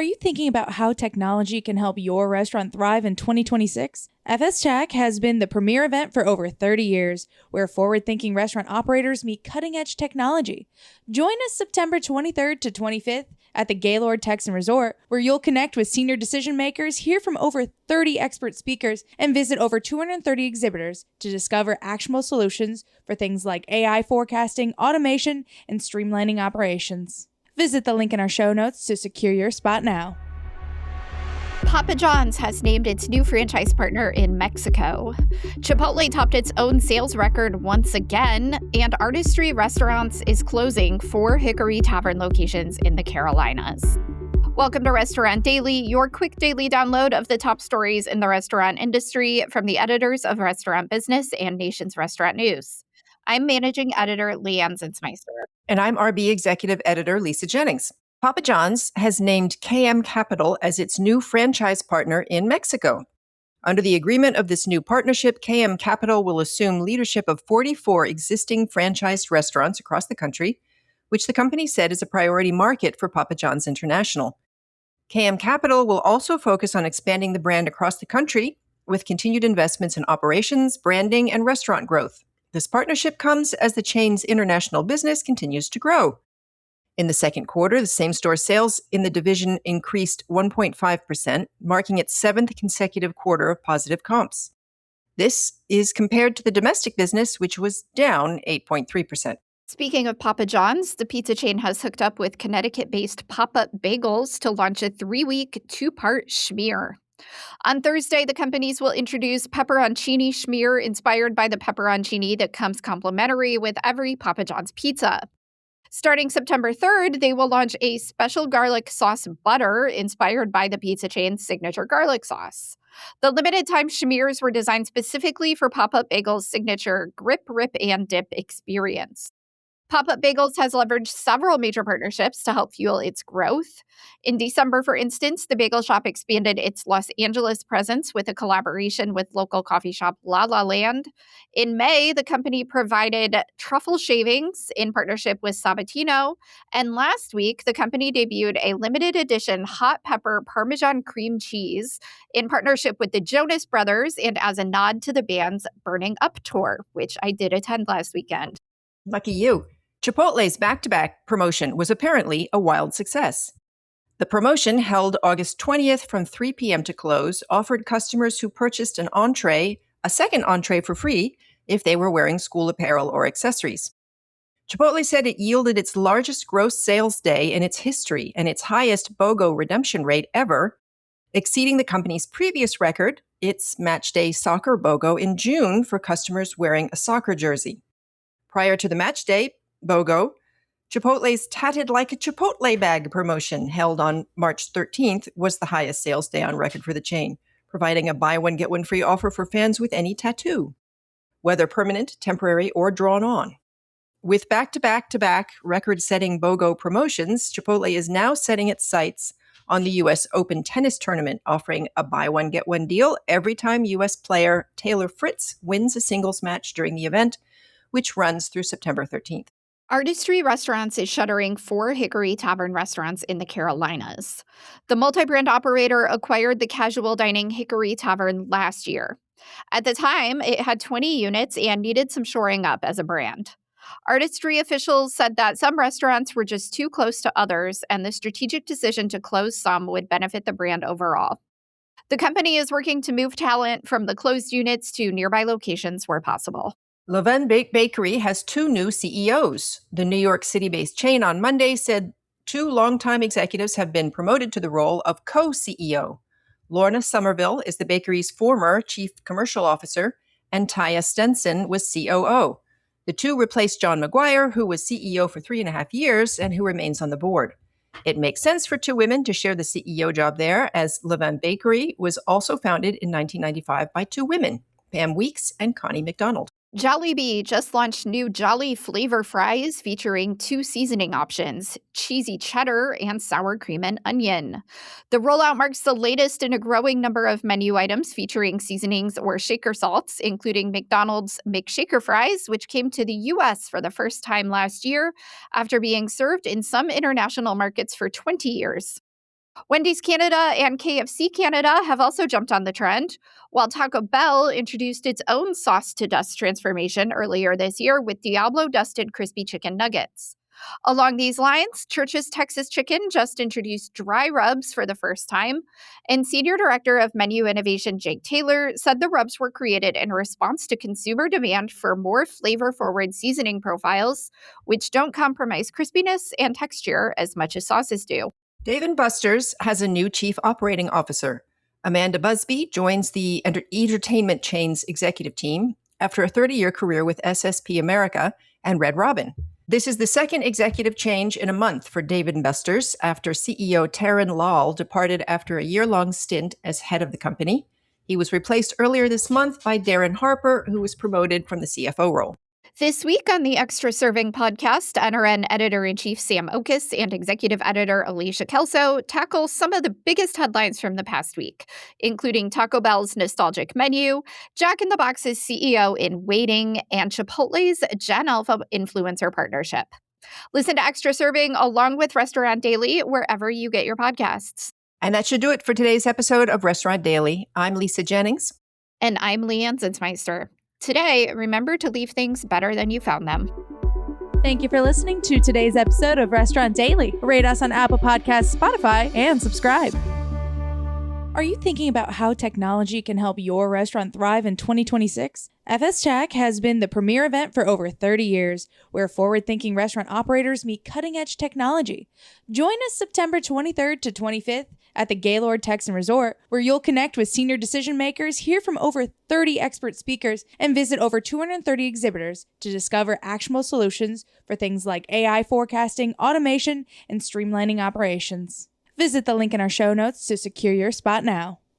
Are you thinking about how technology can help your restaurant thrive in 2026? FS Tech has been the premier event for over 30 years, where forward-thinking restaurant operators meet cutting-edge technology. Join us September 23rd to 25th at the Gaylord Texan Resort, where you'll connect with senior decision makers, hear from over 30 expert speakers, and visit over 230 exhibitors to discover actionable solutions for things like AI forecasting, automation, and streamlining operations. Visit the link in our show notes to secure your spot now. Papa John's has named its new franchise partner in Mexico. Chipotle topped its own sales record once again, and Artistry Restaurants is closing 4 Hickory Tavern locations in the Carolinas. Welcome to Restaurant Daily, your quick daily download of the top stories in the restaurant industry from the editors of Restaurant Business and Nation's Restaurant News. I'm Managing Editor Leanne Zinsmeister. And I'm RB Executive Editor Lisa Jennings. Papa John's has named KM Capital as its new franchise partner in Mexico. Under the agreement of this new partnership, KM Capital will assume leadership of 44 existing franchised restaurants across the country, which the company said is a priority market for Papa John's International. KM Capital will also focus on expanding the brand across the country with continued investments in operations, branding, and restaurant growth. This partnership comes as the chain's international business continues to grow. In the second quarter, the same-store sales in the division increased 1.5%, marking its 7th consecutive quarter of positive comps. This is compared to the domestic business, which was down 8.3%. Speaking of Papa John's, the pizza chain has hooked up with Connecticut-based Pop-Up Bagels to launch a 3-week, 2-part schmear. On Thursday, the companies will introduce pepperoncini schmear inspired by the pepperoncini that comes complimentary with every Papa John's pizza. Starting September 3rd, they will launch a special garlic sauce butter inspired by the pizza chain's signature garlic sauce. The limited-time schmears were designed specifically for Pop-Up Bagels' signature grip, rip, and dip experience. Pop-Up Bagels has leveraged several major partnerships to help fuel its growth. In December, for instance, the bagel shop expanded its Los Angeles presence with a collaboration with local coffee shop La La Land. In May, the company provided truffle shavings in partnership with Sabatino. And last week, the company debuted a limited edition hot pepper Parmesan cream cheese in partnership with the Jonas Brothers and as a nod to the band's Burning Up tour, which I did attend last weekend. Lucky you. Chipotle's back-to-back promotion was apparently a wild success. The promotion, held August 20th from 3 p.m. to close, offered customers who purchased an entree a second entree for free if they were wearing school apparel or accessories. Chipotle said it yielded its largest gross sales day in its history and its highest BOGO redemption rate ever, exceeding the company's previous record, its match day soccer BOGO in June for customers wearing a soccer jersey. Prior to the match day BOGO, Chipotle's Tatted Like a Chipotle Bag promotion, held on March 13th, was the highest sales day on record for the chain, providing a buy one, get one free offer for fans with any tattoo, whether permanent, temporary, or drawn on. With back-to-back-to-back record-setting BOGO promotions, Chipotle is now setting its sights on the U.S. Open tennis tournament, offering a buy one, get one deal every time U.S. player Taylor Fritz wins a singles match during the event, which runs through September 13th. Artistry Restaurants is shuttering 4 Hickory Tavern restaurants in the Carolinas. The multi-brand operator acquired the casual dining Hickory Tavern last year. At the time, it had 20 units and needed some shoring up as a brand. Artistry officials said that some restaurants were just too close to others, and the strategic decision to close some would benefit the brand overall. The company is working to move talent from the closed units to nearby locations where possible. Levain Bakery has 2 new CEOs. The New York City-based chain on Monday said 2 longtime executives have been promoted to the role of co-CEO. Lorna Somerville is the bakery's former chief commercial officer, and Taya Stenson was COO. The 2 replaced John McGuire, who was CEO for 3.5 years and who remains on the board. It makes sense for 2 women to share the CEO job there, as Levain Bakery was also founded in 1995 by 2 women, Pam Weeks and Connie McDonald. Jollibee just launched new Jolly Flavor Fries featuring 2 seasoning options, cheesy cheddar and sour cream and onion. The rollout marks the latest in a growing number of menu items featuring seasonings or shaker salts, including McDonald's McShaker Fries, which came to the U.S. for the first time last year after being served in some international markets for 20 years. Wendy's Canada and KFC Canada have also jumped on the trend, while Taco Bell introduced its own sauce-to-dust transformation earlier this year with Diablo dusted crispy chicken nuggets. Along these lines, Church's Texas Chicken just introduced dry rubs for the first time, and Senior Director of Menu Innovation Jake Taylor said the rubs were created in response to consumer demand for more flavor-forward seasoning profiles, which don't compromise crispiness and texture as much as sauces do. Dave & Buster's has a new chief operating officer. Amanda Busby joins the entertainment chain's executive team after a 30-year career with SSP America and Red Robin. This is the second executive change in a month for Dave & Buster's after CEO Taryn Lal departed after a year-long stint as head of the company. He was replaced earlier this month by Darren Harper, who was promoted from the CFO role. This week on the Extra Serving podcast, NRN Editor-in-Chief Sam Okus and Executive Editor Alicia Kelso tackle some of the biggest headlines from the past week, including Taco Bell's nostalgic menu, Jack in the Box's CEO in waiting, and Chipotle's Gen Alpha influencer partnership. Listen to Extra Serving along with Restaurant Daily wherever you get your podcasts. And that should do it for today's episode of Restaurant Daily. I'm Lisa Jennings. And I'm Leanne Zinsmeister. Today, remember to leave things better than you found them. Thank you for listening to today's episode of Restaurant Daily. Rate us on Apple Podcasts, Spotify, and subscribe. Are you thinking about how technology can help your restaurant thrive in 2026? FS Chat has been the premier event for over 30 years, where forward-thinking restaurant operators meet cutting-edge technology. Join us September 23rd to 25th at the Gaylord Texan Resort, where you'll connect with senior decision-makers, hear from over 30 expert speakers, and visit over 230 exhibitors to discover actionable solutions for things like AI forecasting, automation, and streamlining operations. Visit the link in our show notes to secure your spot now.